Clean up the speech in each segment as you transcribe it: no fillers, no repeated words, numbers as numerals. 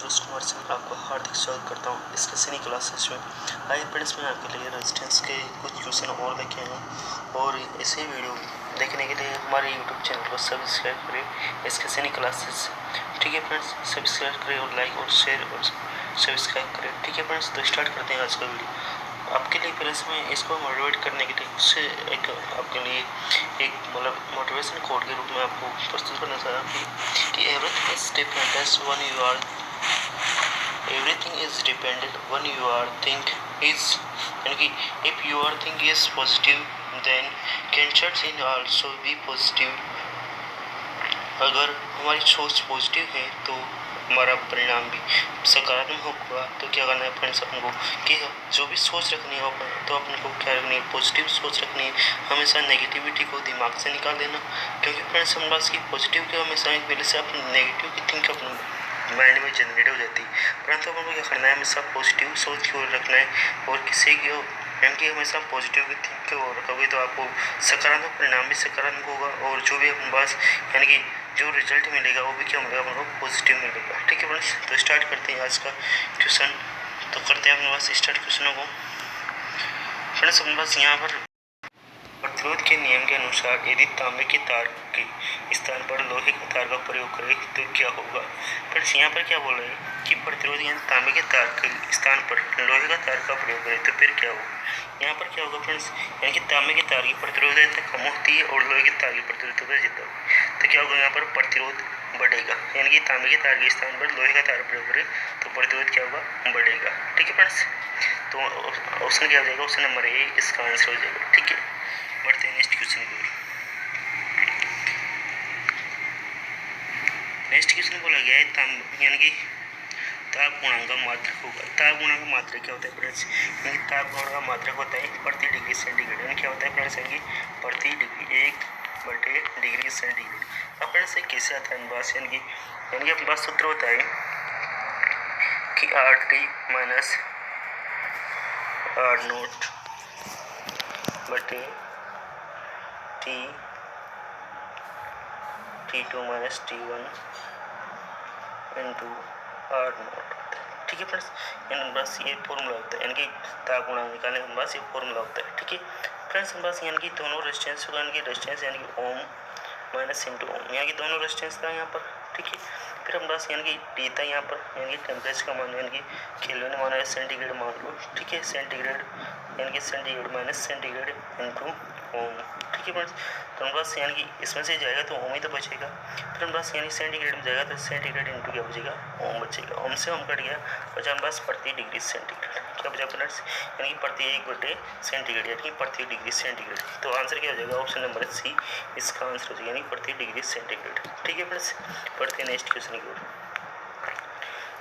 दोस्त कुमार सिंह आपका हार्दिक स्वागत करता हूँ इसके सनी क्लासेस में। आइए फ्रेंड्स, मैं आपके लिए रेजिस्टेंस के कुछ क्वेश्चन और लेके आया हूँ और ऐसे वीडियो देखने के लिए हमारे यूट्यूब चैनल को सब्सक्राइब करें इसके सनी क्लासेस। ठीक है फ्रेंड्स, सब्सक्राइब करें और लाइक और शेयर और सब्सक्राइब करें। ठीक है फ्रेंड्स, तो स्टार्ट करते हैं आज का वीडियो। आपके लिए फ्रेंड्स में इसको मोटिवेट करने के लिए उससे एक आपके लिए एक मोटिवेशन कोड के रूप में आपको प्रस्तुत करना चाह रहा हूँ कि everything is dependent on you are think is, यानी कि if your think is positive then cancers in also be positive. अगर हमारी सोच पॉजिटिव है तो हमारा परिणाम भी सकारात्मक होगा। तो क्या करना है फ्रेंड्स, अपन को कि जो भी सोच रखनी है तो अपन को क्या रखनी है, पॉजिटिव सोच रखनी है। हमेशा नेगेटिविटी को दिमाग से निकाल देना, क्योंकि फ्रेंड्स हम बात की पॉजिटिव की हमेशा एक पहले से अपन नेगेटिव की थिंक अपने माइंड में जनरेट हो जाती है। परंतु अपन को क्या करना है, हमेशा पॉजिटिव सोच की ओर रखना है और किसी की यानी कि हमेशा पॉजिटिव की थिंक की ओर रखोगे तो आपको सकारात्मक परिणाम भी सकारात्मक होगा और जो भी अपन पास यानी कि जो रिजल्ट मिलेगा वो भी क्या मिलेगा, अपन को पॉजिटिव मिलेगा। ठीक है फ्रेंड्स, तो स्टार्ट करते हैं आज का क्वेश्चन। तो करते हैं अपने पास स्टार्ट क्वेश्चनों को। फ्रेंड्स अपने पास यहाँ पर प्रतिरोध के नियम के अनुसार यदि तांबे के तार के स्थान पर लोहे के तार का प्रयोग करें तो क्या होगा। फ्रेंड्स यहाँ पर क्या बोल रहे हैं कि प्रतिरोध यानी तांबे के तार के स्थान पर लोहे का तार का प्रयोग करें तो फिर क्या होगा। यहाँ पर क्या होगा फ्रेंड्स, यानी कि तांबे के तार की प्रतिरोधकता कम होती है और लोहे के तार की प्रतिरोधकता ज्यादा होगी। तो क्या होगा, यहाँ पर प्रतिरोध बढ़ेगा, यानी कि तांबे के तार के स्थान पर लोहे का तार प्रयोग करें तो प्रतिरोध क्या होगा, बढ़ेगा। ठीक है फ्रेंड्स, तो ऑप्शन क्या हो जाएगा, ऑप्शन नंबर ए इसका आंसर हो जाएगा। ठीक है, बढ़ते हैं नेक्स्ट क्वेश्चन की ओर। नेक्स्ट क्वेश्चन बोला गया है यानी कि ताप गुणांक का मात्रक होगा। ताप गुणांक का मात्रक क्या होता है फ्रेंड्स, यानी ताप गुणांक का मात्रक होता है प्रति डिग्री सेंटीग्रेड। यानी क्या होता है फ्रेंड्स, यानी प्रति डिग्री 1/डिग्री सेंटीग्रेड। अब फ्रेंड्स कैसे आता है बस, यानी कि अपने पास सूत्र होता है कि RT माइनस R0 बटे T2 minus T1 into R0। ठीक है फ्रेंड्स, इन बस ये फॉर्मूला होता है, यानी कि ताप गुणांक निकालने के बस ये फॉर्मूला होता है। ठीक है फ्रेंड्स, बस यानी कि दोनों रेजिस्टेंस होगा, यानी कि रेजिस्टेंस यानी कि ओम माइनस इंटू ओम, यानी कि दोनों रेजिस्टेंस था यहाँ पर। ठीक है, फिर हम बस यानी कि टी था यहाँ पर, यानी कि टेम्परेचर का मान यानी कि केल्विन माना है, सेंटीग्रेड मान लो। ठीक है, सेंटीग्रेड यानी कि सेंटीग्रेड माइनस सेंटीग्रेड इंटू ओम। ठीक है फ्रेंड्स, तो हम बस यानी कि इसमें से जाएगा तो ओम ही तो बचेगा। फिर हम बस यानी सेंटीग्रेड में जाएगा तो सेंटीग्रेड इंटू क्या बचेगा, ओम बचेगा। ओम से ओम कट गया, बचा हम बस प्रति डिग्री सेंटीग्रेड। क्या बचा फ्रेंड्स, यानी कि प्रति 1/सेंटीग्रेड यानी कि प्रति डिग्री सेंटीग्रेड। तो आंसर क्या हो जाएगा, ऑप्शन नंबर सी इसका आंसर हो जाएगा, यानी प्रति डिग्री सेंटीग्रेड। ठीक है फ्रेंड्स, पढ़ते हैं नेक्स्ट क्वेश्चन की ओर।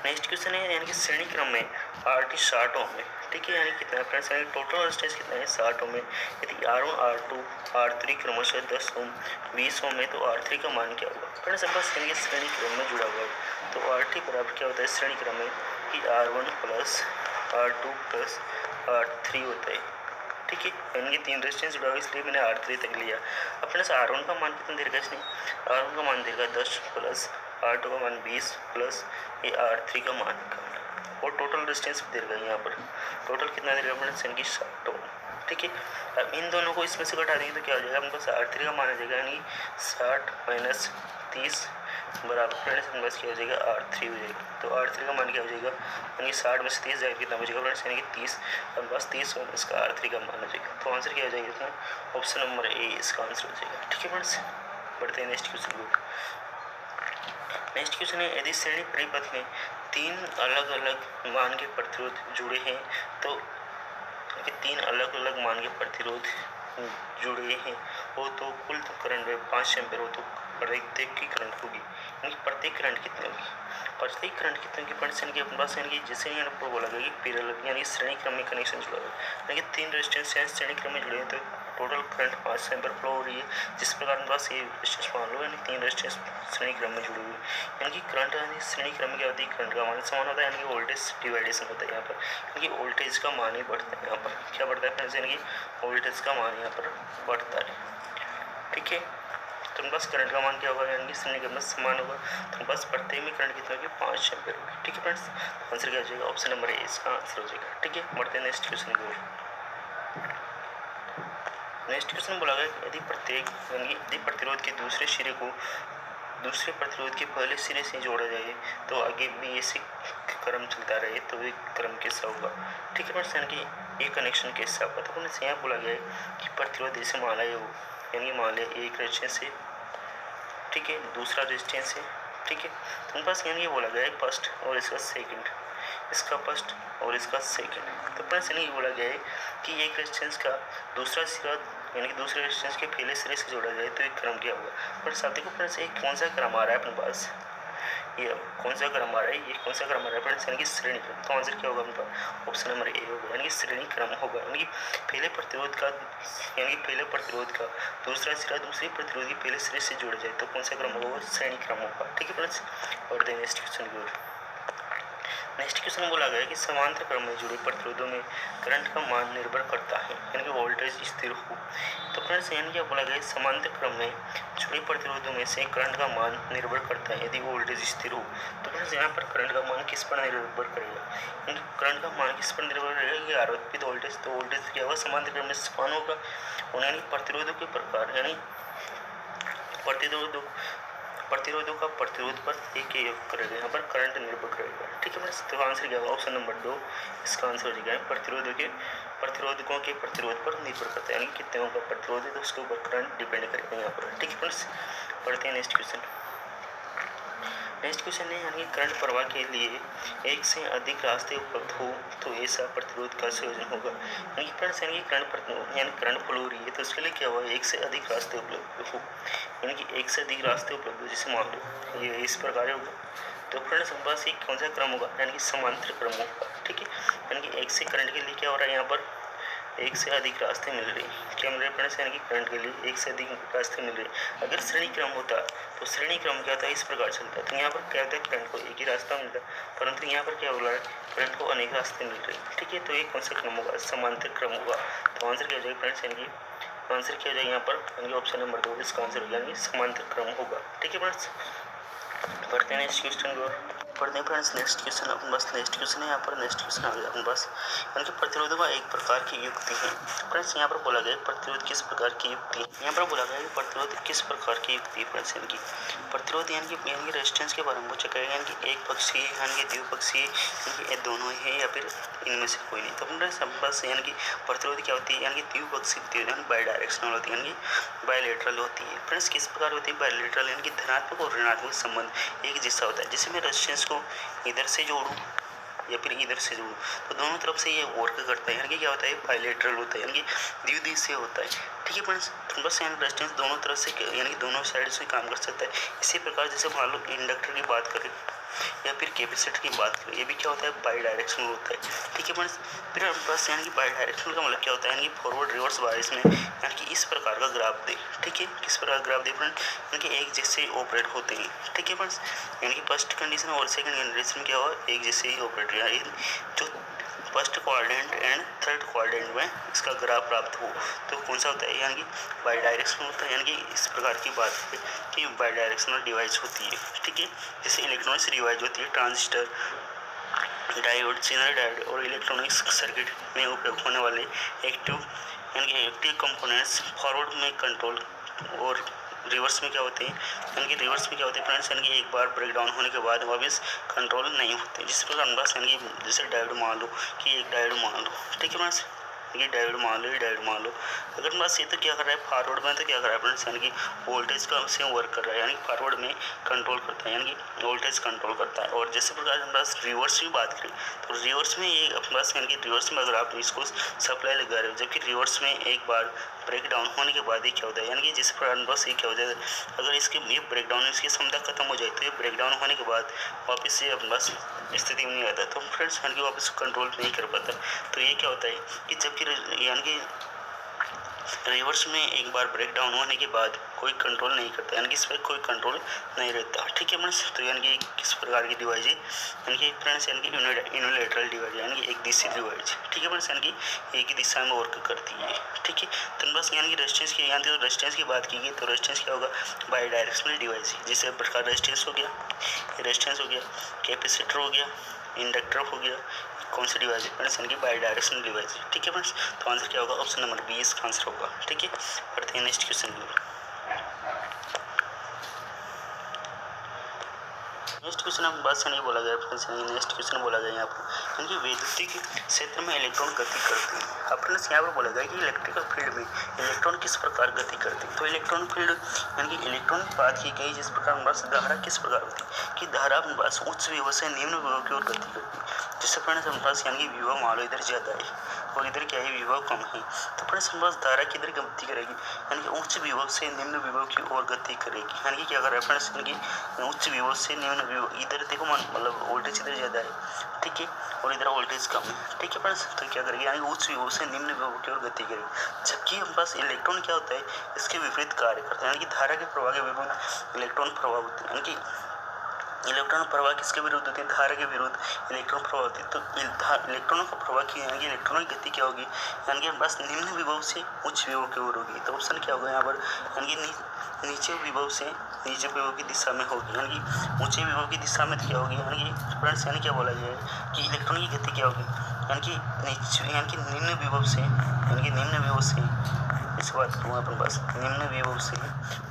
नेक्स्ट क्वेश्चन है यानी कि श्रेणी क्रम में RT 60 ओम में। ठीक है, यानी कितना फ्रेंड्स, यानी टोटल रेजिस्टेंस कितना है, 60 ओम में। यदि R1 R2 R3 क्रमशः 10 ओम 20 ओम है तो R3 का मान क्या होगा। फ्रेंड्स अब बस यानी श्रेणी क्रम में जुड़ा हुआ है तो RT बराबर क्या होता है श्रेणी क्रम में कि R1 plus R2 plus R3 होता है। ठीक है, यानी कि 3 रेजिस्टेंस जुड़ा हुआ है इसलिए मैंने R3 तक लिया। अब फ्रेंड्स R1 का मान कितना देगा, इसने R1 का मान देगा 10 प्लस R2 का मान 20 प्लस ये R3 का मान और टोटल डिस्टेंस भी देगा। यहाँ पर टोटल कितना देगा फ्रेंड्स, यानी कि 60 ओम। ठीक है, अब इन दोनों को इसमें से घटा देंगे तो क्या हो जाएगा, हमको R3 का मान आ जाएगा, यानी 60 माइनस 30 बराबर फ्रेंड्स बस क्या हो जाएगा, R3 हो जाएगा। तो R3 का मान क्या हो जाएगा, यानी 60 में से 30 जाएगा कितना बचेगा फ्रेंड्स, यानी कि 30 और बस 30 ओम इसका R3 का मान हो जाएगा। तो आंसर क्या हो जाएगा इसमें, ऑप्शन नंबर ए इसका आंसर हो जाएगा। ठीक है फ्रेंड्स, बढ़ते हैं नेक्स्ट क्वेश्चन को। नेक्स्ट क्वेश्चन है यदि श्रेणी परिपथ में 3 अलग अलग मान के प्रतिरोध जुड़े हैं तो 3 अलग अलग मान के प्रतिरोध जुड़े हैं वो तो कुल तो करंट 5 एम्पीयर हो तो प्रत्येक की करंट होगी, यानी प्रत्येक करंट कितनी होगी, प्रत्येक करंट कितने की परसेंट की अपने पास, यानी कि जिसे यहाँ पर बोला गया कि पैरेलल यानी श्रेणी क्रम में कनेक्शन जुड़ा है, यानी कि 3 रेजिस्टेंस हैं श्रेणी क्रम में जुड़े हैं तो टोटल करंट 5 एम्पीयर फ्लो हो रही है। जिस प्रकार अपने पास ये रेजिस्टेंस मान लो, यानी 3 रेजिस्टेंस श्रेणी क्रम में जुड़े हुए, यानी कि करंट यानी श्रेणी क्रम में क्या होती है, करंट का मान समान होता है, यानी कि वोल्टेज डिवाइडेशन होता है यहाँ पर, यानी कि वोल्टेज का मान ही बढ़ता है। यहाँ पर क्या बढ़ता है फ्रेंड्स, यानी कि वोल्टेज का मान यहाँ पर बढ़ता है। ठीक है, तो बस करंट का मान क्या होगा, यानी कि श्रेणी क्रम में समान होगा। तो बस प्रत्येक में करंट कितना होगी, 5 एम्पीयर होगी। ठीक है फ्रेंड्स, आंसर क्या हो जाएगा, ऑप्शन नंबर ए इसका आंसर हो जाएगा। ठीक है, बढ़ते हैं नेक्स्ट क्वेश्चन की ओर। नेक्स्ट क्वेश्चन बोला गया यदि प्रत्येक यानी यदि प्रतिरोध के दूसरे सिरे को दूसरे प्रतिरोध के पहले सिरे से जोड़ा जाए तो आगे भी ऐसे क्रम चलता रहे तो एक क्रम कैसा होगा। ठीक है फ्रेंड्स, यानी कि एक कनेक्शन कैसा होगा। तो फ्रेंड्स यहाँ बोला गया है कि प्रतिरोध जैसे मान लिया हो, यानी मान लिया एक रेजिस्टेंस है, ठीक है, दूसरा रेजिस्टेंस है, ठीक है। तो पास यानी ये बोला गया है फर्स्ट और इसका सेकंड, इसका फर्स्ट और इसका सेकंड। तो फ्रेंड्स यानी ये बोला गया है कि एक रेजिस्टेंस का दूसरा सिरा यानी कि दूसरे रेजिस्टेंस के पहले सिरे से जोड़ा जाए तो एक क्रम क्या होगा। पर साथ ही को फ्रेंड्स एक कौन सा क्रम आ रहा है अपने पास, ये कौन सा क्रम आ रहा है, ये कौन सा क्रम आ रहा है फ्रेंड्स, यानी कि श्रेणी क्रम। तो आंसर क्या होगा अपने पास, ऑप्शन नंबर ए होगा, यानी कि श्रेणी क्रम होगा। यानी कि पहले प्रतिरोध का यानी कि पहले प्रतिरोध का दूसरा सिरा दूसरे प्रतिरोध के पहले सिरे से जोड़ा जाए तो कौन सा क्रम होगा, वो श्रेणी क्रम होगा। ठीक है फ्रेंड्स, और नेक्स्ट क्वेश्चन की ओर। नेक्स्ट क्वेश्चन बोला गया कि समांतर क्रम में जुड़े प्रतिरोधों में करंट का मान निर्भर करता है, यानी कि वोल्टेज स्थिर हो। तो फ्रेंड्स यानी क्या बोला गया, समांतर क्रम में जुड़े प्रतिरोधों में से करंट का मान निर्भर करता है यदि वोल्टेज स्थिर हो। तो फ्रेंड्स यहाँ पर करंट का मान किस पर निर्भर करेगा, यानी करंट का मान किस पर निर्भर करेगा कि आरोपित वोल्टेज, तो वोल्टेज क्या होगा समांतर क्रम में समान होगा। और यानी प्रतिरोधों के प्रकार यानी प्रतिरोधों का प्रतिरोध पर एक करेगा, यहाँ पर करंट निर्भर करेगा। ठीक है फ्रेंड्स, तो आंसर क्या होगा, ऑप्शन नंबर 2 इसका आंसर हो जाएगा। प्रतिरोधकों के प्रतिरोध पर निर्भर करता है, यानी कितने का प्रतिरोध है तो उसके ऊपर करंट डिपेंड करेगा यहाँ पर। ठीक है फ्रेंड्स, पढ़ते हैं नेक्स्ट क्वेश्चन। नेक्स्ट क्वेश्चन है यानी करंट प्रवाह के लिए एक से अधिक रास्ते उपलब्ध हो तो ऐसा प्रतिरोध का संयोजन होगा। यानी फ्रेंड्स यानी करंट फ्लो हो रही है तो उसके लिए क्या हुआ, एक से अधिक रास्ते उपलब्ध हो, यानी कि एक से अधिक रास्ते उपलब्ध हो, जैसे मान लो ये इस प्रकार होगा। तो फ्रेंड्स हमारे पास एक कौन सा क्रम होगा, यानी कि समांतर क्रम होगा। ठीक है, यानी कि एक से करंट के लिए क्या हो रहा है, यहाँ पर एक से अधिक रास्ते मिल रहे हैं। क्या मिल रहे हैं फ्रेंड्स, यानी कि करंट के लिए एक से अधिक रास्ते मिल रहे हैं। अगर श्रेणी क्रम होता तो श्रेणी क्रम क्या होता है, इस प्रकार चलता है। तो यहाँ पर क्या होता है, करंट को एक ही रास्ता मिलता है, परंतु यहाँ पर क्या हो रहा है, करंट को अनेक रास्ते मिल रहे हैं। ठीक है, तो ये कौन सा क्रम होगा, समांतर क्रम होगा। तो आंसर क्या हो जाएगा फ्रेंड्स, यानी कि आंसर क्या हो जाएगा यहाँ पर, यानी ऑप्शन नंबर 2 इसका आंसर हो जाएगा, समांतर क्रम होगा। ठीक है फ्रेंड्स, पढ़ते हैं नेक्स्ट क्वेश्चन की ओर। पढ़ते हैं फ्रेंड्स नेक्स्ट क्वेश्चन अपन बस नेक्स्ट क्वेश्चन है यहाँ पर। नेक्स्ट क्वेश्चन आ गया अपन बस, यानी कि प्रतिरोधों का एक प्रकार की युक्ति है। फ्रेंड्स यहाँ पर बोला गया प्रतिरोध किस प्रकार की युक्ति, यहाँ पर बोला गया कि प्रतिरोध किस प्रकार की युक्ति है फ्रेंड्स, यानी कि प्रतिरोध यानी कि रेजिस्टेंस के बारे में पूछा गया, यानी कि एक पक्षीय यानी कि द्विपक्षीय, यानी कि दोनों है या फिर इनमें से कोई नहीं। तो फ्रेंड्स बस यानी कि प्रतिरोध क्या होती है, यानी कि द्विपक्षीय होती है, यानी बाई डायरेक्शनल होती है, यानी कि बायलेटरल होती है। फ्रेंड्स किस प्रकार होती है, बायलेटरल यानी कि धनात्मक और ऋणात्मक संबंध एक जैसा होता है। जैसे मैं रेजिस्टेंस को इधर से जोड़ूं या फिर इधर से जोड़ूं तो दोनों तरफ से ये वर्क करता है, यानी कि क्या होता है, बायलेटरल होता है, यानी कि द्विदिशीय होता है। ठीक है फ्रेंड्स, तो बस यानी रेजिस्टेंस दोनों तरफ से यानी कि दोनों साइड से काम कर सकता है। इसी प्रकार जैसे मान लो इंडक्टर की बात करें या फिर कैपेसिटर की बात करें, ये भी क्या होता है, बाई डायरेक्शनल होता है। ठीक है फ्रेंड्स, फिर बस यानी कि बाई डायरेक्शनल का मतलब क्या होता है, यानी कि फॉरवर्ड रिवर्स बारिश में यानी कि इस प्रकार का ग्राफ दे। ठीक है, किस प्रकार ग्राफ दे फ्रेंड्स, यानी कि एक जैसे ही ऑपरेट होते हैं। ठीक है फ्रेंड्स, यानी कि फर्स्ट कंडीशन और सेकंड कंडीशन क्या हुआ, एक जैसे ही ऑपरेट है। जो first quadrant and third quadrant में इसका ग्राफ प्राप्त हो तो कौन सा होता है, यानी कि बाई डायरेक्शनल होता है। यानी कि इस प्रकार की बात है कि बाई डायरेक्शनल डिवाइस होती है। ठीक है, जैसे इलेक्ट्रॉनिक्स डिवाइस होती है, ट्रांजिस्टर, डायोड, सिग्नल डायोड और इलेक्ट्रॉनिक्स सर्किट में उपयोग होने वाले एक्टिव यानी कि एक्टिव कंपोनेंट्स फॉरवर्ड में कंट्रोल और रिवर्स में क्या होते हैं, यानी कि रिवर्स में क्या होते हैं फ्रेंड्स, यानी कि एक बार ब्रेक डाउन होने के बाद वापस कंट्रोल नहीं होते। जिस प्रकार बस यानी कि जैसे डायोड मान लो कि एक डायोड मान लो, ठीक है फ्रेंड्स, ये डायोड मान लो, ये डायोड मान लो। अगर बस ये तो क्या कर रहा है फॉरवर्ड में, तो क्या कर रहा है फ्रेंड्स, यानी कि वोल्टेज का से वर्क कर रहा है, यानी कि फॉरवर्ड में कंट्रोल करता है, यानी कि वोल्टेज कंट्रोल करता है। और जैसे प्रकार हम बस रिवर्स की बात करें तो रिवर्स में ये बस यानी कि रिवर्स में अगर आप इसको सप्लाई लगा रहे हो, जबकि रिवर्स में एक बार ब्रेक डाउन होने के बाद ये क्या होता है, यानी कि जिस प्रकार बस ये क्या हो जाता है, अगर इसके ये ब्रेक डाउन इसकी क्षमता खत्म हो जाए तो ये ब्रेक डाउन होने के बाद वापस ये बस स्थिति में नहीं आता, तो फ्रेंड्स यानी कि वापस कंट्रोल नहीं कर पाता। तो ये क्या होता है कि जबकि यानी कि रिवर्स में एक बार ब्रेक डाउन होने के बाद कोई कंट्रोल नहीं करता, यानी कि इस पर कोई कंट्रोल नहीं रहता। ठीक है फ्रेंड्स, तो यानी कि किस प्रकार की डिवाइस है, यानी कि फ्रेंड्स यानी कि यूनिलैटरल डिवाइस, यानी कि एक दिशा डिवाइस। ठीक है फ्रेंड्स, यानी कि एक ही दिशा में वर्क करती है। ठीक है, तो बस यानी कि रेजिस्टेंस की, यानी कि रेजिस्टेंस की बात की गई तो रेजिस्टेंस क्या होगा, बाई डायरेक्शनल डिवाइस है। जैसे प्रकार रेजिस्टेंस हो गया, रेजिस्टेंस हो गया, कैपेसिटर हो गया, इंडक्टर हो गया, कौन सी डिवाइस है फ्रेंड्स, यानी कि बाई डायरेक्शनल डिवाइस है। ठीक है फ्रेंड्स, तो आंसर क्या होगा, ऑप्शन नंबर बी इसका आंसर होगा। ठीक है, बढ़ते हैं नेक्स्ट क्वेश्चन की। नेक्स्ट क्वेश्चन हम बात से नहीं बोला गया फ्रेंड्स, नेक्स्ट क्वेश्चन बोला गया यहाँ पर, यानी कि वैद्युतिक क्षेत्र में इलेक्ट्रॉन गति करते हैं। अब फ्रेंड्स यहाँ पर बोला गया कि इलेक्ट्रिकल फील्ड में इलेक्ट्रॉन किस प्रकार गति करते हैं। तो इलेक्ट्रॉन फील्ड यानी कि इलेक्ट्रॉन की बात की गई, जिस प्रकार बस धारा किस प्रकार होती है कि धारा बस उच्च विभव से निम्न विभव की ओर गति करती है। जिससे फ्रेंड्स हमारे पास यानी कि विभव मान लो इधर ज़्यादा है और इधर क्या है, विभव कम है, तो फ्रेंड्स हमारे पास धारा किधर गति करेगी, यानी कि उच्च विभव से निम्न विभव की ओर गति करेगी। यानी कि क्या कर रहा है फ्रेंड्स, यानी कि उच्च विभव से निम्न विभव, इधर देखो मतलब वोल्टेज इधर ज़्यादा है, ठीक है, और इधर वोल्टेज कम है। ठीक है फ्रेंड्स, तो क्या करेगी, यानी उच्च विभव से निम्न विभव की ओर गति करेगी। जबकि हमारे पास इलेक्ट्रॉन क्या होता है, इसके विपरीत कार्य करता है, यानी कि धारा के प्रवाह के विरुद्ध इलेक्ट्रॉन प्रवाह होते हैं। यानी कि इलेक्ट्रॉन प्रवाह किसके विरुद्ध होती है, धारा के विरुद्ध इलेक्ट्रॉन प्रवाह होती है। तो इलेक्ट्रॉनों का प्रवाह की, यानी कि इलेक्ट्रॉनों की गति क्या होगी, यानी कि बस निम्न विभव से उच्च विभव की ओर होगी। तो ऑप्शन क्या होगा यहाँ पर, यानी कि नीचे विभव से नीचे विभव की दिशा में होगी, यानी कि ऊंचे विभव की दिशा में क्या होगी, यानी कि फ्रेंड्स यानी क्या बोला गया है कि इलेक्ट्रॉन की गति क्या होगी, यानी कि नीचे, यानी कि निम्न विभव से, यानी कि निम्न विभव से, इस बात को अपन बस निम्न विभव से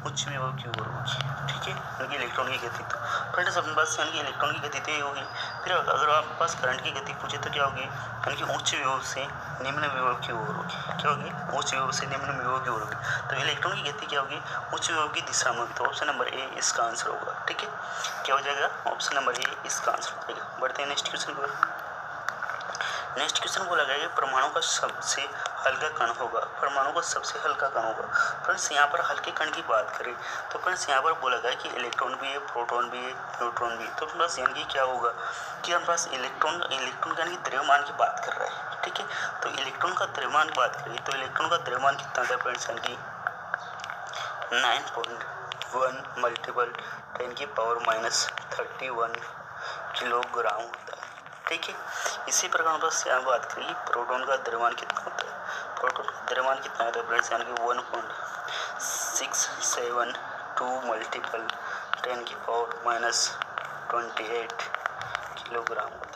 उच्च विभव की ओर होगी। ठीक है, यानी कि इलेक्ट्रॉन की गति, तो फ्रेंड्स अपन बस यानी कि इलेक्ट्रॉन की गति तो ये होगी। फिर अगर आप पास करंट की गति पूछे तो क्या होगी, यानी कि उच्च विभव से निम्न विभव की ओर होगी। क्या होगी, उच्च विभव से निम्न विभव की ओर होगी। तो इलेक्ट्रॉन की गति क्या होगी, उच्च विभव की दिशा में होगी। तो ऑप्शन नंबर ए इसका आंसर होगा। ठीक है, क्या हो जाएगा, ऑप्शन नंबर ए इसका आंसर हो जाएगा। बढ़ते हैं नेक्स्ट क्वेश्चन पर। नेक्स्ट क्वेश्चन बोला गया कि परमाणु का सबसे हल्का कण होगा, परमाणु का सबसे हल्का कण होगा। फ्रेंड्स यहाँ पर हल्के कण की बात करें तो फ्रेंड्स यहाँ पर बोला गया कि इलेक्ट्रॉन भी है, प्रोटॉन भी है, न्यूट्रॉन भी है। तो फ्रेंड्स यानी कि क्या होगा कि हमारे पास इलेक्ट्रॉन यानी कि द्रव्यमान की बात कर रहा है। ठीक है, तो इलेक्ट्रॉन का द्रव्यमान की बात करें तो इलेक्ट्रॉन का द्रव्यमान कितना था फ्रेंड्स, यानी कि 9.1 मल्टीपल 10⁻31 किलोग्राम होता है। ठीक है, इसी प्रकार बस यहाँ बात करिए प्रोटॉन का द्रव्यमान कितना होता है। प्रोटॉन का द्रव्यमान कितना होता है फ्रेंड्स, यानी कि 1.672 मल्टीपल 10⁻28 किलोग्राम होता है।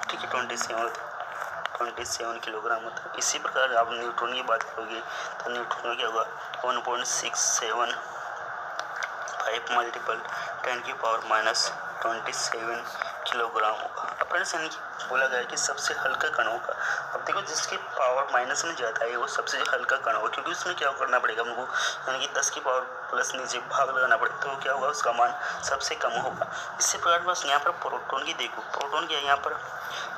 ठीक है, 27 किलोग्राम होता है। इसी प्रकार आप न्यूट्रॉन की बात करोगे तो न्यूट्रॉन में क्या होगा, 1.675 मल्टीपल 10⁻27 किलोग्राम होगा। फ्रेंड्स यानी कि बोला गया कि सबसे हल्का कण होगा। अब देखो जिसके पावर माइनस में ज़्यादा है वो सबसे हल्का कण होगा, क्योंकि उसमें क्या करना पड़ेगा हमको, यानी कि 10 की पावर प्लस नीचे भाग लगाना पड़ेगा, तो क्या होगा उसका मान सबसे कम होगा। इससे प्रकार बस यहाँ पर प्रोटॉन की देखो, प्रोटॉन क्या है यहाँ पर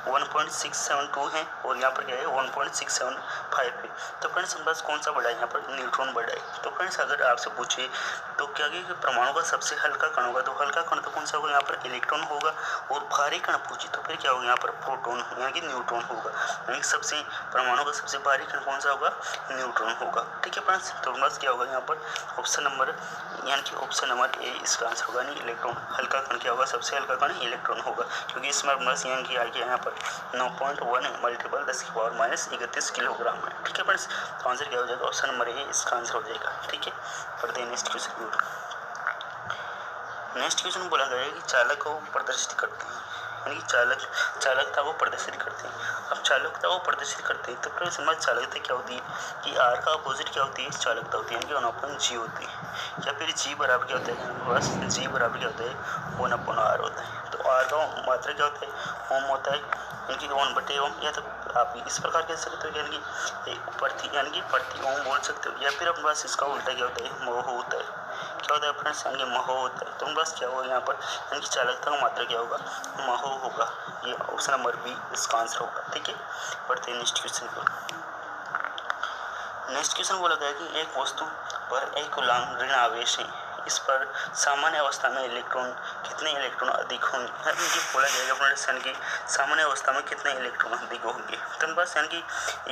1.672 है और यहाँ पर क्या है 1.675 है। तो फ्रेंड्स बस कौन सा बड़ा है, यहाँ पर न्यूट्रॉन बड़ा है। तो फ्रेंड्स अगर आपसे पूछे तो क्या कि परमाणु का सबसे हल्का कण होगा, तो हल्का कण तो कौन सा होगा, यहाँ पर इलेक्ट्रॉन होगा। और भारी कण पूछे तो फिर क्या होगा, यहाँ पर प्रोटॉन यानी कि न्यूट्रॉन होगा। यानी कि सबसे परमाणु का सबसे भारी कण कौन सा होगा, न्यूट्रॉन होगा। ठीक है फ्रेंड्स, तो बस क्या होगा यहाँ पर ऑप्शन नंबर, यानी कि ऑप्शन नंबर ए इसका आंसर होगा। नहीं, इलेक्ट्रॉन हल्का कण क्या होगा, सबसे हल्का कण इलेक्ट्रॉन होगा, क्योंकि इसमें बस यानी कि आ गया यहाँ पर 9.1 मल्टीपल 10⁻31 किलोग्राम है। ठीक है फ्रेंड्स, तो आंसर क्या हो जाएगा, ऑप्शन नंबर ए इसका आंसर हो जाएगा। ठीक है, पढ़ते हैं नेक्स्ट क्वेश्चन। नेक्स्ट क्वेश्चन बोला गया है कि चालक को प्रदर्शित करते हैं, यानी कि चालकता को प्रदर्शित करते हैं। अब चालकता को प्रदर्शित करते हैं तो फिर समझ चालकता क्या होती है कि आर का अपोजिट क्या होती है, चालकता होती है, यानी कि 1/G होती है। या फिर जी बराबर क्या होता है, बस जी बराबर क्या होता है 1/R होता है। तो आर का मात्रा क्या होता है, ओम होता है, यानी कि 1/ओम, या तो आप इस प्रकार कह सकते हो, यानी कि प्रति ओम बोल सकते हो। या फिर अपने पास इसका उल्टा क्या होता है, मोह होता है। क्या होता है फ्रेंड्स, यानी कि महो होता है। तो बस क्या होगा यहाँ पर, यानी कि चालकता का मात्रा क्या होगा, महो होगा। ये ऑप्शन नंबर बी इसका आंसर होगा। ठीक है, बढ़ते हैं नेक्स्ट क्वेश्चन पर। नेक्स्ट क्वेश्चन बोला गया कि एक वस्तु पर एक कूलाम ऋण आवेश है, इस पर सामान्य अवस्था में इलेक्ट्रॉन कितने इलेक्ट्रॉन अधिक होंगे, ये बोला जाएगा फ्रेंड्स यानी कि सामान्य अवस्था में कितने इलेक्ट्रॉन अधिक होंगे। तो बस यानी कि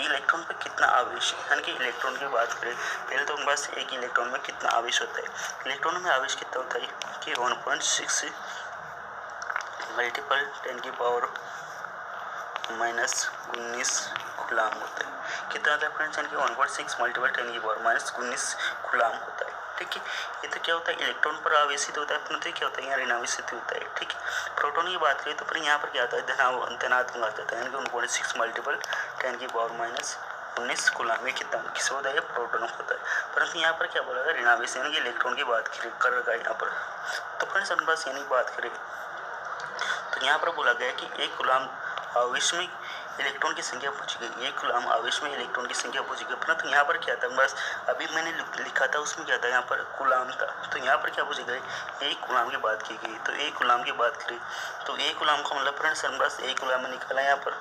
इलेक्ट्रॉन पर कितना आवेश है, यानी कि इलेक्ट्रॉन की बात करें पहले तो बस एक इलेक्ट्रॉन में कितना आवेश होता है। इलेक्ट्रॉन में आवेश कितना होता है कि 1.6 मल्टीपल 10 की पावर -19 कूलाम होता है। कितना होता है फ्रेंड्स, यानी कि 1.6 मल्टीपल 10 की पावर -19 कूलाम होता है। ठीक है, ये तो क्या होता है इलेक्ट्रॉन पर आवेशित होता है, परंतु क्या होता है यहाँ ऋणावेशित होता है। ठीक है, प्रोटॉन की बात करें तो फिर यहाँ पर क्या होता है धनात्मक आता है, यानी कि 1.6 मल्टीपल 10 की पावर -19 कूलाम में कितना किस होता है प्रोटॉन होता है। परंतु यहाँ पर क्या बोला गया ऋणावेश यानी कि इलेक्ट्रॉन की बात कर रखा है यहाँ पर। तो फ्रेंड्स हम बस यानी बात करें तो यहाँ पर बोला गया कि एक कूलाम आवेश में इलेक्ट्रॉन की संख्या पूछी गई, एक कूलाम आवेश में इलेक्ट्रॉन की संख्या पूछी गई। परंतु यहाँ पर क्या था बस अभी मैंने लिखा था उसमें क्या था यहाँ पर कूलाम था, तो यहाँ पर क्या पूछे गए एक कूलाम की बात की गई। तो एक कूलाम की बात करें तो एक कूलाम का मतलब फ्रेंड्स बस एक कूलाम में निकाला यहाँ पर।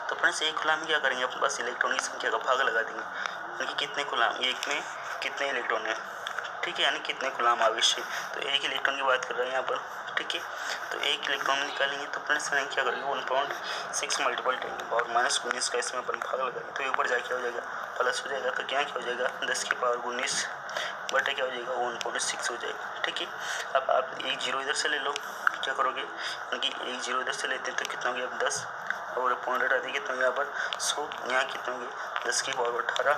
तो फ्रेंड्स एक कूलाम में क्या करेंगे अपन बस इलेक्ट्रॉन की संख्या का भाग लगा देंगे, यानी कि कितने कूलाम एक में कितने इलेक्ट्रॉन है। ठीक है, यानी कितने कूलाम आवेश है, तो एक इलेक्ट्रॉन की बात कर रहे हैं यहाँ पर। ठीक है, तो एक इलेक्ट्रॉन निकालेंगे तो फ्रेंड्स क्या करेंगे 1.6 मल्टीपल 10 की पावर -19 का इसमें अपन भाग लगाएंगे तो ऊपर जाके हो जाएगा प्लस हो जाएगा, तो क्या हो जाएगा 10 की पावर 19 बटे क्या हो जाएगा 1.6 हो जाएगा। ठीक है, अब आप एक जीरो इधर से ले लो, क्या करोगे क्योंकि एक जीरो इधर से लेते हैं तो कितना हो गया 10 और पॉइंट हटाते कितना हो गया यहाँ पर 100, यहाँ कितना हो गया 10 की पावर 18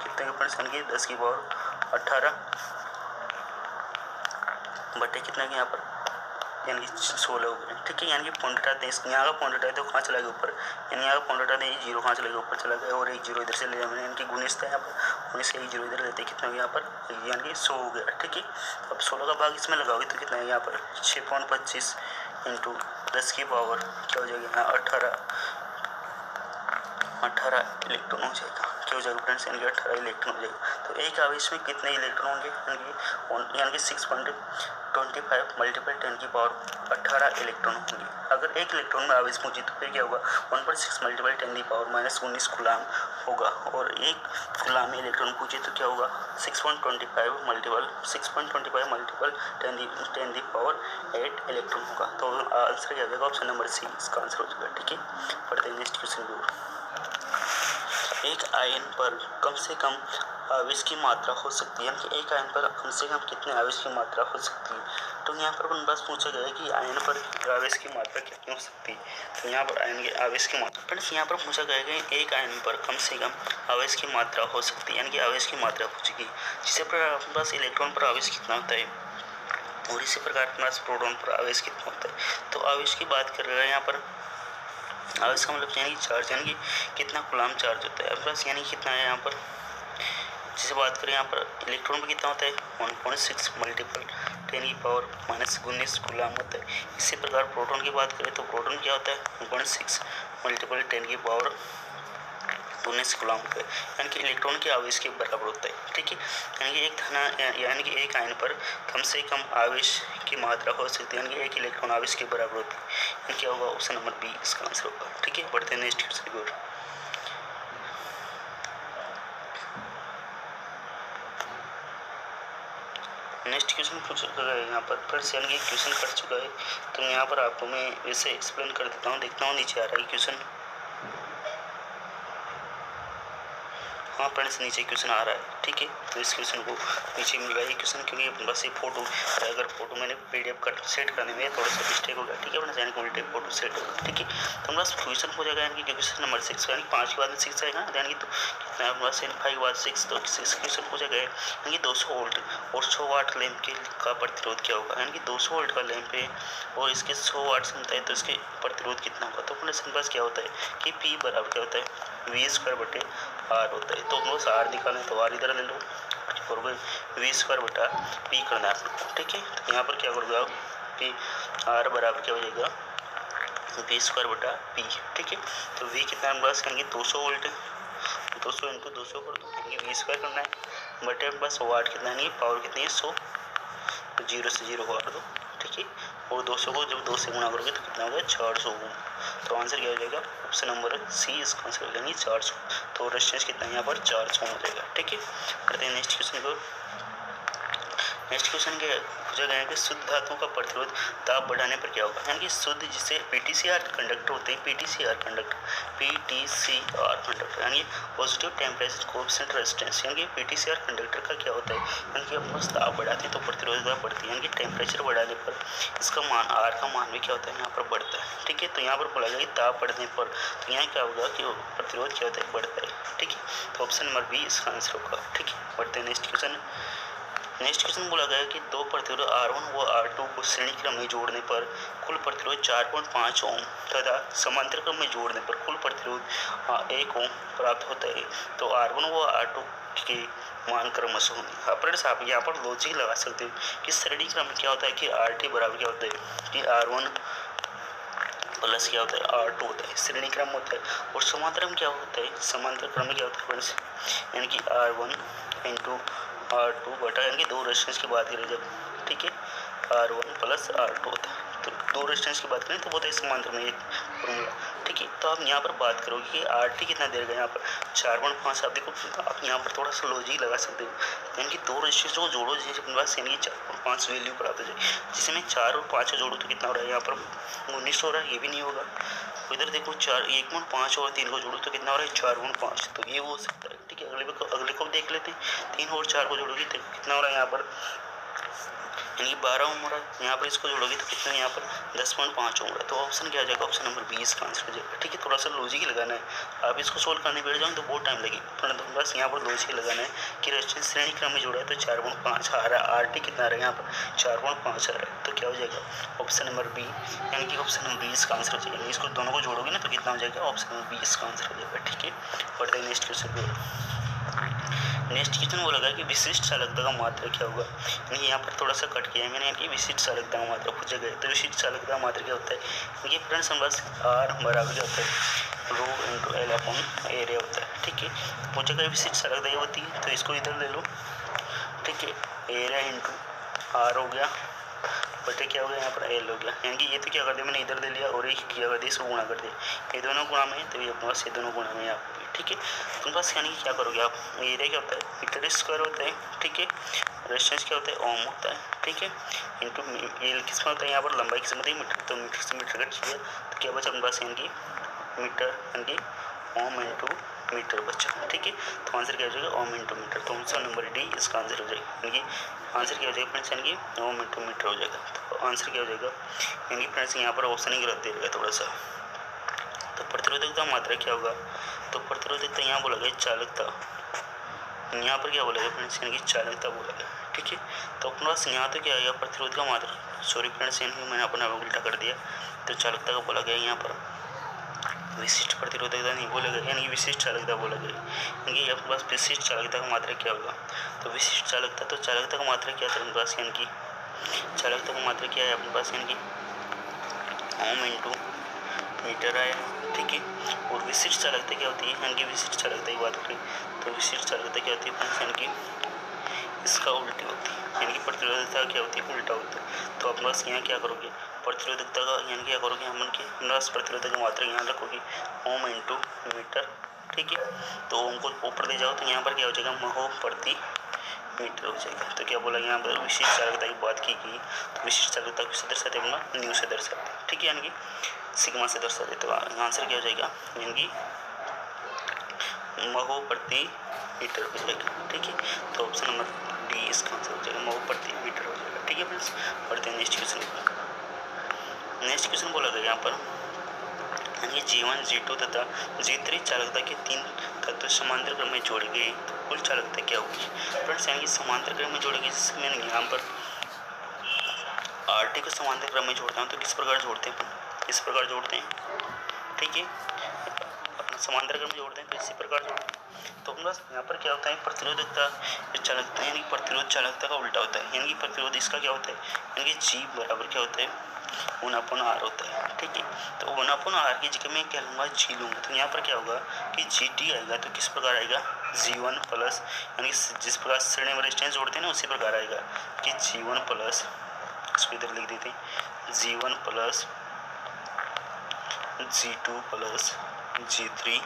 कितने के फ्रेंड्स यानी कि 10 की पावर 18 बटे कितना यहाँ पर यानी कि 16 हो गए। ठीक है, यानी कि पॉइंट हटाते हैं, यहाँ का पॉइंट हटाते तो कहाँ चला गया ऊपर, यानी यहाँ का पॉइंट हटाते हैं जीरो कहाँ चला गया ऊपर चला गया और एक जीरो इधर से ले मैंने यानी कि 19 था यहाँ पर 19 से एक जीरो इधर लेते कितना हो गया यहाँ पर यानी कि 100 हो गया। ठीक है, अब 16 का भाग इसमें लगाओगे तो कितना है यहाँ पर 6.25 इंटू 10 की पावर क्या हो जाएगा यहाँ 18 इलेक्ट्रॉन हो जाएगा। क्या हो जाएगा फ्रेंड्स यानी कि 18 इलेक्ट्रॉन हो जाएगा। तो एक आवेश में कितने इलेक्ट्रॉन होंगे यानी कि 6.25 मल्टीपल 10 की पावर 18 इलेक्ट्रॉन होंगे। अगर एक इलेक्ट्रॉन में आवेश पहुंचे तो फिर क्या होगा 1.6 मल्टीपल 10 की पावर -19 कूलाम होगा, और एक कूलाम में इलेक्ट्रॉन पूछे तो क्या होगा 6.25 मल्टीपल 10 की पावर 8 इलेक्ट्रॉन होगा। तो आंसर क्या हो जाएगा ऑप्शन नंबर सी इसका आंसर हो जाएगा। ठीक है, पढ़ते हैं नेक्स्ट क्वेश्चन को। एक आयन पर कम से कम आवेश की मात्रा हो सकती है, यानी कि एक आयन पर कम से कम कितने आवेश की मात्रा हो सकती है। तो यहाँ पर बस पूछा गया है कि आयन पर आवेश की मात्रा कितनी हो सकती है। तो यहाँ पर आयन के आवेश की मात्रा फ्रेंड्स यहाँ पर पूछा गया है कि एक आयन पर कम से कम आवेश की मात्रा हो सकती है, यानी कि आवेश की मात्रा पूछेगी। जिससे पर बस इलेक्ट्रॉन पर आवेश कितना होता है और इसी प्रकार प्रोटॉन पर आवेश कितना होता है। तो आवेश की बात कर रहे हैं यहाँ पर आवेश का मतलब यानी कि चार्ज, यानी कि कितना कूलाम चार्ज होता है बस, यानी कितना है यहाँ पर। जैसे बात करें यहाँ पर इलेक्ट्रॉन में कितना होता है 1.6 मल्टीपल 10 की पावर -19 कूलाम होता है। इसी प्रकार प्रोटॉन की बात करें तो प्रोटॉन क्या होता है 1.6 मल्टीपल 10 की पावर 19 कूलाम होता है, यानी कि इलेक्ट्रॉन के आवेश के बराबर होता है। ठीक है, यानी कि एक आयन पर कम से कम आवेश की मात्रा हो सकती है, यानी कि एक इलेक्ट्रॉन आवेश के बराबर होती है, यानी क्या होगा ऑप्शन नंबर बी इसका आंसर होगा। ठीक है, बढ़ते हैं नेक्स्ट क्वेश्चन की ओर। नेक्स्ट क्वेश्चन पूछा गया है यहाँ पर फ्रेंड्स, यानी कि क्वेश्चन कट चुका है तो यहाँ पर आपको मैं वैसे एक्सप्लेन कर देता हूँ, देखता हूँ नीचे आ रहा है क्वेश्चन। हाँ फ्रेंड्स नीचे क्वेश्चन आ रहा है। ठीक है, तो इस क्वेश्चन को नीचे मिल रहा है क्वेश्चन, क्योंकि बस ये फोटो अगर फोटो मैंने पीडीएफ कर सेट करने में थोड़ा सा मिस्टेक हो गया। ठीक है फ्रेंड्स, यानी कि उल्टे फोटो सेट होगा। ठीक है, तो बस क्वेश्चन हो जाएगा यानी कि क्वेश्चन नंबर 6 यानी 5 के बाद 6 आएगा, यानी कि तो कितना बस 5 के बाद 6 तो 6 क्वेश्चन हो जाएगा यानी कि 200 वोल्ट और 100 वाट लैंप के का प्रतिरोध क्या होगा, यानी कि 200 वोल्ट का लैंप है और इसके 100 वाट क्षमता है तो इसके प्रतिरोध कितना होगा। तो फ्रेंड्स बस क्या होता है कि पी बराबर क्या होता है V² बटे आर होता है। तो बस आर निकालें तो आर इधर ले लो और V² बटा पी करना है आपको। ठीक है, तो यहाँ पर क्या करोगे आप पी आर बराबर क्या हो जाएगा V² बटा पी। ठीक है, तो V कितना है बस यानी कि 200 वोल्ट 200 इंटू 200 कर दो, यानी V² करना है बटे बस वाट कितना है पावर कितनी है 100, तो 0 से 0 काट दो। ठीक है, और 200 को जब 2 से गुणा करोगे तो कितना होगा 400 ओम। तो आंसर क्या हो जाएगा ऑप्शन नंबर सी इसका आंसर हो जाएगा 400। तो रेजिस्टेंस कितना है यहाँ पर 400 हो जाएगा। ठीक है, करते हैं नेक्स्ट क्वेश्चन को। नेक्स्ट क्वेश्चन के पूछा गया है कि शुद्ध धातु का प्रतिरोध ताप बढ़ाने पर क्या होगा, यानी कि शुद्ध जिसे पीटीसीआर कंडक्टर होते हैं, पीटीसीआर कंडक्टर यानी पॉजिटिव टेम्परेचर कोएफिशिएंट रेजिस्टेंस, यानी कि पीटीसीआर कंडक्टर का क्या होता है, यानी कि अपना ताप बढ़ाते हैं तो प्रतिरोधकता बढ़ती है, यानी कि टेम्परेचर बढ़ाने पर इसका मान आर का मान भी क्या होता है यहाँ पर बढ़ता है। ठीक है, तो यहाँ पर बोला गया कि ताप बढ़ने पर तो यहाँ क्या होगा कि प्रतिरोध क्या होता है, बढ़ता है। ठीक है, तो ऑप्शन नंबर बी इसका आंसर होगा। ठीक है, बढ़ते हैं नेक्स्ट क्वेश्चन बोला गया कि दो प्रतिरोध R1 व R2 को श्रेणी क्रम में जोड़ने पर कुल प्रतिरोध 4.5 ओम तथा समांतर क्रम में जोड़ने पर कुल प्रतिरोध 1 ओम प्राप्त होता है। तो R1 व R2 के मान क्रमशः होंगे। फ्रेंड्स आप यहाँ पर लॉजिक लगा सकते हो कि श्रेणी क्रम में क्या होता है कि RT बराबर क्या होता है कि R1 प्लस क्या होता है R2 होता है, श्रेणी क्रम होता है। और समांतर में क्या होता है, समांतर क्रम में क्या होता है फ्रेंड्स, यानी कि R1 इंटू R2 बटा, यानी कि दो रेजिस्टेंस की बात करें जब, ठीक है, R1 प्लस R2 होता है। तो दो रेजिस्टेंस की बात करें तो वो होता है समांतर में एक फॉर्मूला। ठीक है, तो आप यहाँ पर बात करोगे कि RT कितना दे देगा, यहाँ पर 4.5। आप देखो आप यहाँ पर थोड़ा सा लॉजिक लगा सकते हो, यानी कि दो रेजिस्टेंस को जोड़ो जिससे अपने पास यानी कि 4.5 वैल्यू प्राप्त हो जाए। जिसमें 4 और 5 जोड़ो तो कितना हो रहा है, यहाँ पर 19 हो रहा है, ये भी नहीं होगा। इधर देखो 1.5 और 3 को जोड़ो तो कितना हो रहा है 4.5, तो ये हो सकता है। ठीक है, अगले को देख लेते हैं। 3 और 4 को जोड़ोगे तो कितना हो रहा है यहाँ पर, यानी कि 12 ओम हो रहा है। यहाँ पर इसको जोड़ोगे तो कितना यहाँ पर 10.5 ओम हो रहा है। तो ऑप्शन क्या आ जाएगा, ऑप्शन नंबर 20 का आंसर हो जाएगा। ठीक है, थोड़ा सा लॉजिक ही लगाना है। आप इसको सोल्व करने बैठ जाओ तो बहुत टाइम लगेगा, परंतु बस यहाँ पर लॉजिक लगाना है कि रेजिस्टेंस श्रेणी क्रम में जोड़ा है तो 4.5 आ रहा है, RT कितना आ रहा है यहाँ पर 4.5 आ रहा है। तो क्या हो जाएगा ऑप्शन नंबर बी, यानी कि ऑप्शन नंबर 20 का आंसर हो जाएगा। इसको दोनों को जोड़ोगे ना तो कितना हो जाएगा, ऑप्शन नंबर 20 का आंसर हो जाएगा। ठीक है, बढ़ते हैं नेक्स्ट क्वेश्चन पे। नेक्स्ट क्वेश्चन वो लगा कि विशिष्ट चालकता का मात्रा क्या होगा, यानी यहाँ पर थोड़ा सा कट किया है मैंने, यानी कि विशिष्ट चालकता का मात्रा पूछा गया। तो विशिष्ट चालकता का मात्रा क्या होता है, यानी कि फ्रेंड्स बस R बराबर क्या होता है rho into L upon area होता है। ठीक है, पूछा गया विशिष्ट चालकता ये होती है, तो इसको इधर ले लो। ठीक है, एरिया इंटू R हो गया, बटे क्या हो गया यहाँ पर एल हो गया, यानी कि ये तो क्या कर दिया मैंने इधर ले लिया और एक क्या कर दिया इसको गुणा कर दिया, ये दोनों गुणा में तो ये अपने पास ये दोनों गुणा में यहाँ पर। ठीक है, तुम पास यानी कि क्या करोगे आप, एरिया क्या होता है मीटर स्क्वायर होता है। ठीक है, रेजिस्टेंस क्या होता है ओम होता है। ठीक है, इंटू एल किस में होता है, यहाँ पर लंबाई किस में होती है मीटर, तो मीटर से मीटर कट किया तो क्या बचा अपने पास, यानी कि मीटर यानी कि ओम इंटू मीटर बचा। ठीक है, तो आंसर क्या हो जाएगा ओम इंटू मीटर। तो ऑप्शन नंबर डी इसका आंसर हो जाएगा, यानी कि आंसर क्या हो जाएगा फ्रेंड्स, यानी कि ओम इंटू मीटर हो जाएगा। तो आंसर क्या हो जाएगा, यानी कि फ्रेंड्स यहाँ पर ऑप्शन ही गलत दे देगा थोड़ा सा। तो प्रतिरोधकता मात्रा क्या होगा, तो प्रतिरोधकता यहाँ बोला गया चालकता, यहाँ पर क्या बोला गया फ्रेंड्स, यानी कि चालकता बोला गया। ठीक है, तो अपने पास यहाँ तो क्या आएगा प्रतिरोध का मात्रा, सॉरी फ्रेंड्स यानी कि मैंने अपना उल्टा कर दिया। तो चालकता का बोला गया यहाँ पर विशिष्ट प्रतिरोधकता नहीं बोला गया, यानी कि विशिष्ट चालकता बोला गया, यानी कि अपने पास विशिष्ट चालकता का मात्रा क्या होगा। तो विशिष्ट चालकता, तो चालकता का मात्रा क्या था अपने पास, यानी कि चालकता का मात्रा क्या है अपने पास, यानी कि ओम इंटू मीटर आया। ठीक है, और विशिष्ट चालकता क्या होती है, यानी कि विशिष्ट चालकता की बात करें तो विशिष्ट चालकता क्या होती है, यानी कि इसका उल्टी होती है, यानी कि प्रतिरोधकता क्या होती है उल्टा होता है। तो अपने पास यहाँ क्या करोगे प्रतिरोधकता का, यानी क्या करोगे हम कि हमारे पास प्रतिरोधक की मात्रा यहाँ रखोगे ओम इंटू मीटर। ठीक है, तो ओम को ऊपर ले जाओ तो यहाँ पर क्या हो जाएगा महो प्रति मीटर हो जाएगा। तो क्या बोला यहाँ पर विशिष्ट चालकता की बात की गई, तो विशिष्ट चालकता को से दर्शाते अपना न्यू से दर्शाते। ठीक है, यानी कि सिग्मा से दर्शाते। तो आंसर क्या हो जाएगा, यानी कि महो प्रति मीटर हो जाएगा। ठीक है, तो ऑप्शन नंबर डी इसका आंसर हो जाएगा, महो प्रति मीटर हो जाएगा। ठीक है फ्रेंड्स, बढ़ते हैं नेक्स्ट क्वेश्चन। नेक्स्ट क्वेश्चन बोला गया यहाँ पर, यानी G1 G2 तथा G3 चालकता के 3 तत्व समांतर क्रम में जोड़े गए तो कुल चालकता क्या होगी। फ्रेंड्स यानी कि समांतर क्रम में जोड़ेगी, जिससे मैंने यहाँ पर RT को समांतर क्रम में जोड़ता हूँ तो किस प्रकार जोड़ते हैं, इस प्रकार जोड़ते हैं। ठीक है, अपना समांतर क्रम में जोड़ते हैं तो इसी प्रकार जोड़ते हैं। तो बस यहाँ पर क्या होता है प्रतिरोधकता चालकता, यानी कि प्रतिरोध चालकता का उल्टा होता है, यानी कि प्रतिरोध इसका क्या होता है, यानी कि G बराबर क्या होता है 1/R होता है। ठीक है, तो 1/R की जगह मैं क्या लूँगा G लूँगा, तो यहाँ पर क्या होगा कि GT आएगा तो किस प्रकार आएगा G1 प्लस, यानी कि जिस प्रकार श्रेणी में रेजिस्टेंस जोड़ते हैं ना उसी प्रकार आएगा कि G1 प्लस, इसको इधर लिख देते हैं G1 plus G2 plus G3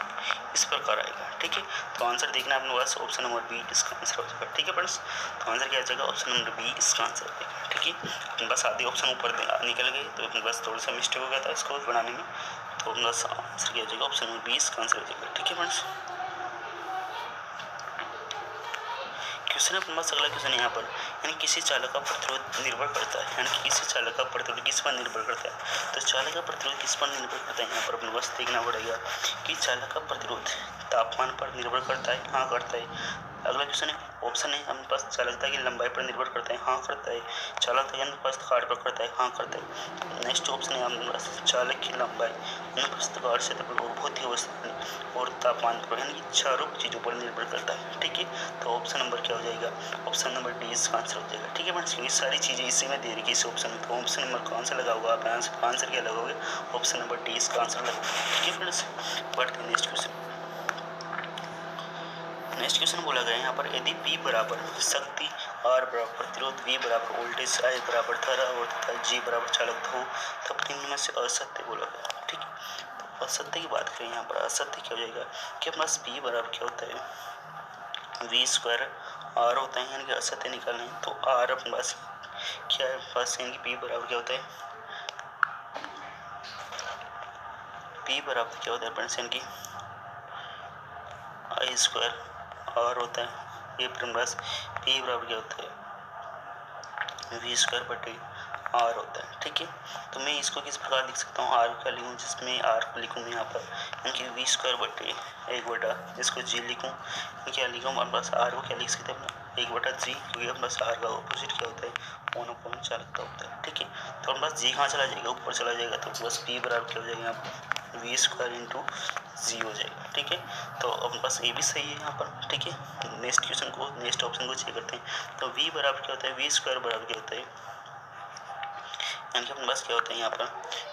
इस प्रकार आएगा। ठीक है, तो आंसर देखना है अपने पास ऑप्शन नंबर बी इसका आंसर हो जाएगा। ठीक है फ्रेंड्स, तो आंसर क्या आ जाएगा, ऑप्शन नंबर बी इसका आंसर हो जाएगा। ठीक है, अपने पास आधे ऑप्शन ऊपर निकल गए, तो अपने पास थोड़ा सा मिस्टेक हो गया था इसको बनाने में, तो अपने पास आंसर क्या हो जाएगा, ऑप्शन नंबर बी इसका आंसर हो जाएगा। ठीक है फ्रेंड्स, क्वेश्चन अपने पास अगला क्वेश्चन यहाँ पर, यानी किसी चालक का प्रतिरोध निर्भर करता है, यानी किसी चालक का प्रतिरोध किस पर निर्भर करता है, तो चालक का प्रतिरोध किस पर निर्भर करता है, यहाँ पर अपने पास देखना पड़ेगा कि चालक का प्रतिरोध तापमान पर निर्भर करता है, हाँ करता है। अगला क्वेश्चन है, ऑप्शन है अपने पास चालकता की लंबाई पर निर्भर करता है, हाँ करता है। चालकता के अनुप्रस्थ काट पर करता है, हाँ करता है। नेक्स्ट ऑप्शन है अपने पास चालक की लंबाई अनुप्रस्थ काट क्षेत्रफल और भौतिक अवस्था और तापमान पर, यानी चारों चीज़ों पर निर्भर करता है। ठीक है, तो ऑप्शन नंबर क्या हो जाएगा, ऑप्शन नंबर डी इसका आंसर हो जाएगा। ठीक है फ्रेंड्स, क्योंकि सारी चीज़ें इसी में दे रही है इस ऑप्शन में, तो ऑप्शन नंबर कौन सा लगा होगा, आप आंसर क्या लगाओगे, ऑप्शन नंबर डी इसका आंसर लगाओगे। ठीक है फ्रेंड्स, बढ़ते हैं नेक्स्ट क्वेश्चन। नेक्स्ट क्वेश्चन बोला गया है यहाँ पर, यदि P बराबर शक्ति, R बराबर प्रतिरोध, V बराबर वोल्टेज, I बराबर धारा और तथा G बराबर चालकता हो, तब निम्न में से असत्य बोला गया। ठीक है, तो असत्य की बात करें यहाँ पर, असत्य क्या हो जाएगा कि अपने पास P बराबर क्या होता है, V स्क्वायर R होता है, यानी कि असत्य निकालना है, तो R अपने पास क्या है, फर्स्ट यानी कि P बराबर क्या होता है, P बराबर क्या होता है फ्रेंड्स, यानी कि I स्क्वायर R होता है, ये अपने पास P बराबर क्या होता है, V स्क्वायर बटे R होता है। ठीक है, तो मैं इसको किस प्रकार लिख सकता हूँ, R का लिखूँ, जिसमें R को लिखूँ मैं यहाँ पर, यानी कि V स्क्वायर बटे 1 बटा, इसको G लिखूँ, क्या लिखूँ, हमारे पास R को क्या लिख सकते हैं, 1/G, क्योंकि हमारे पास R का ऑपोजिट क्या होता है, 1/, चालकता होता है। ठीक है, तो हमारे पास G कहाँ चला जाएगा, ऊपर चला जाएगा, तो बस P बराबर क्या हो जाएगा यहाँ पर, V स्क्वायर इंटू G हो जाएगा। ठीक है, तो अपने पास ये भी सही है यहाँ पर। ठीक है, नेक्स्ट क्वेश्चन को, नेक्स्ट ऑप्शन को चेक करते हैं, तो V बराबर क्या होता है, V स्क्वायर बराबर क्या होता है, यानी कि अपने पास क्या होता है यहाँ पर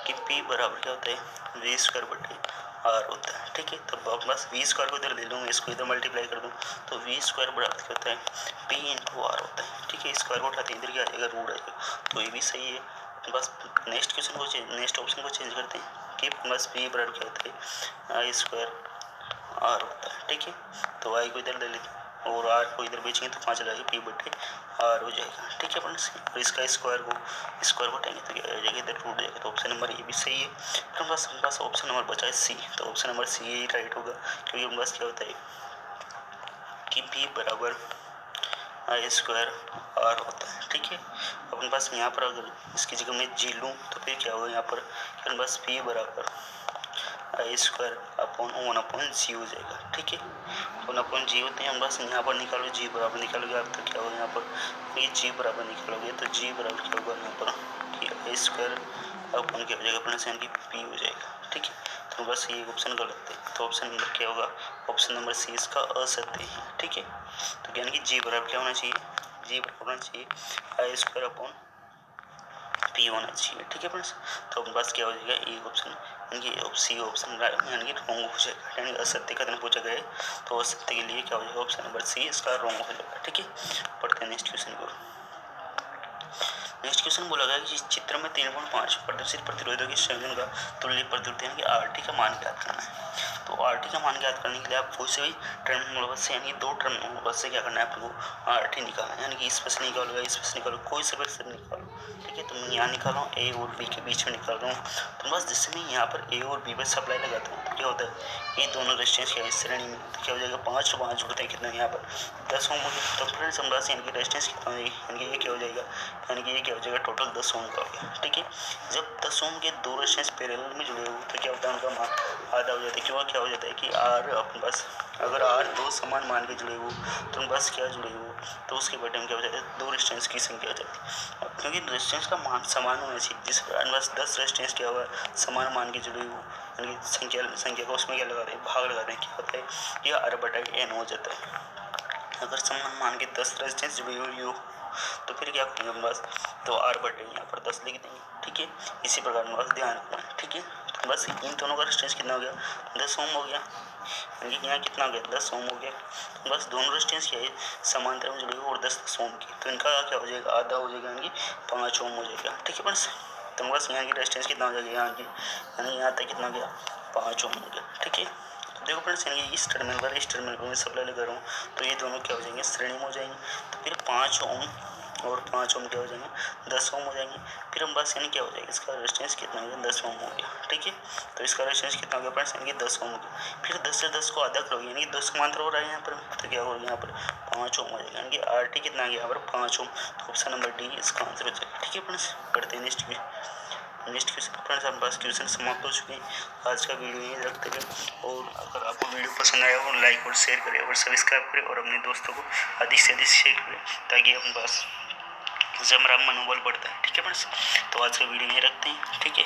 कि P बराबर क्या होता है, V स्क्वायर बटे R होता है। ठीक है, तो अपने पास V स्क्वायर को इधर ले लूँ, इसको इधर मल्टीप्लाई कर दूँ, तो V स्क्वायर बराबर क्या होता है, P इंटू R होता है। ठीक है, स्क्वायर को उठाते इधर क्या आ जाएगा, रूट आएगा, तो ये भी सही है। बस नेक्स्ट क्वेश्चन को नेक्स्ट ऑप्शन को चेंज करते हैं कि बस P बराबर क्या होता है, I स्क्वायर R होता है। ठीक है, तो I को इधर ले लेते हैं और R को इधर बेचेंगे तो कहाँ चला जाएगा, P बटे R हो जाएगा। ठीक है फ्रेंड्स, और इसका स्क्वायर को हटाएंगे तो क्या हो जाएगा, इधर रूट जाएगा, तो ऑप्शन नंबर ये भी सही है। फिर हमारे पास ऑप्शन नंबर बचा है सी, तो ऑप्शन नंबर सी ही राइट होगा, क्योंकि हमारे पास क्या होता है कि P बराबर I स्क्वायर R होता है। ठीक है, अपने पास यहाँ पर अगर इसकी जगह मैं G लूँ तो फिर क्या होगा यहाँ पर, अपने पास P बराबर I स्क्वायर अपॉन 1/G हो जाएगा। ठीक है, 1/G होते हैं, हम बस यहाँ पर निकालो, G बराबर निकालोगे आप, तो क्या होगा यहाँ पर, ये G बराबर निकालोगे तो G बराबर क्या होगा यहाँ पर कि I स्क्वायर अपॉन क्या हो जाएगा अपने यानी कि P हो जाएगा। ठीक है, तो बस ये ऑप्शन गलत है, तो ऑप्शन नंबर क्या होगा, ऑप्शन नंबर सी इसका असत्य है। ठीक है, तो यानी कि G बराबर क्या होना चाहिए, G बराबर होना चाहिए I स्क्वायर अपॉन P होना चाहिए। ठीक है फ्रेंड्स, तो बस क्या हो जाएगा, ये ऑप्शन यानी कि सी ऑप्शन यानी कि रॉन्ग हो जाएगा, यानी असत्य का कथन पूछा गया है, तो असत्य के लिए क्या हो जाएगा, ऑप्शन नंबर सी इसका रॉन्ग हो जाएगा। ठीक है, पढ़ते हैं नेक्स्ट क्वेश्चन को। नेक्स्ट क्वेश्चन बोला गया कि चित्र में 3.5 प्रदर्शित प्रतिरोधों की संयोजन का तुल्य प्रतिरोध यानी कि आरटी का मान ज्ञात करना है। तो आरटी का मान ज्ञात करने के लिए आप कोई से भी टर्मिनोलॉजी से यानी 2 टर्मिनोलॉजी से क्या करना है आपको, आरटी निकालना है, यानी कि इस पर से निकालो या इस पर से निकालो, कोई से भी से निकालो। ठीक है, तो मैं यहाँ निकाल रहा हूँ ए और बी के बीच में निकाल रहा हूँ, तो बस जिससे मैं यहाँ पर ए और बी पर सप्लाई लगाता हूँ तो क्या होता है, ये दोनों रेजिस्टेंस क्या इस श्रेणी में, तो क्या हो जाएगा 5 और 5 जुड़ते हैं कितना यहाँ पर 10 ओम हो गया, तो फ्रेंड्स हम यानी कि रेजिस्टेंस कितना हो जाएगी, यानी कि ये क्या हो जाएगा, यानी कि ये क्या हो जाएगा, टोटल 10 ओम का हो गया। ठीक है, जब 10 ओम के 2 रेजिस्टेंस पैरेलल में जुड़े हुए तो क्या होता है, उनका मान आधा हो जाता है, क्यों क्या हो जाता है कि आर अपने पास अगर आर 2 समान मान के जुड़े हो तो बस क्या जुड़े हो, तो उसके बटे में क्या हो जाता है, 2 रेजिस्टेंस की संख्या हो जाती है, क्योंकि रेजिस्टेंस का मान समान होना चाहिए, जिस प्रकार बस 10 रेजिस्टेंस क्या हुआ समान मान के जुड़े हो, यानी संख्या को उसमें क्या लगा दें, भाग लगा दें, क्या होता है कि आर बटा एन हो जाता है। अगर समान मान के 10 रेजिस्टेंस जुड़ी हुई हो तो फिर क्या करेंगे हम बस, तो आर बटे यहाँ पर 10 लिख देंगे। ठीक है, इसी प्रकार में बस ध्यान रखना है। ठीक है, तो बस इन दोनों का रेजिस्टेंस कितना हो गया, 10 ओम हो गया, यानी कि यहाँ कितना हो गया, 10 ओम हो गया, तो बस दोनों रेजिस्टेंस क्या है समांतर में जुड़े हुए और 10 ओम की, तो इनका क्या हो जाएगा, आधा हो जाएगा, यानी कि 5 ओम हो जाएगा। ठीक है बस, तो बस यहाँ की रेजिस्टेंस कितना हो जाएगा, यहाँ की यानी यहाँ तक कितना गया 5 ओम हो गया। ठीक है, देखो फ्रेंड्स यानी इस टर्मिनल पर मैं सप्लाई लगा रहा हूँ तो ये दोनों क्या हो जाएंगे, श्रेणी में हो जाएंगे। तो फिर 5 ओम और 5 ओम क्या हो जाएंगे, 10 ओम हो जाएंगे। फिर हम बस यानी क्या हो जाएगा, इसका रेजिस्टेंस कितना हो गया, 10 ओम हो गया। ठीक है, तो इसका रेजिस्टेंस कितना हो गया फ्रेंड्स, यानी 10 ओम हो गया। फिर 10 से 10 को आधा करोगे यानी 2 समांतर हो रहा है यहाँ पर, तो क्या होगा यहाँ पर 5 ओम हो जाएगा, यानी आर टी कितना आ गया यहाँ पर 5 ओम। तो ऑप्शन नंबर डी इसका आंसर हो जाएगा। ठीक है फ्रेंड्स, बढ़ते हैं नेक्स्ट क्वेश्चन। फ्रेंड्स हमारे पास क्वेश्चन समाप्त हो चुके हैं। आज का वीडियो यहीं रखते हैं, और अगर आपको वीडियो पसंद आया हो लाइक और शेयर करें और सब्सक्राइब करें और अपने दोस्तों को अधिक से अधिक शेयर करें ताकि अपने पास जमरा मनोबल बढ़ता है। ठीक है फ्रेंड्स, तो आज का वीडियो यहीं रखते हैं। ठीक है।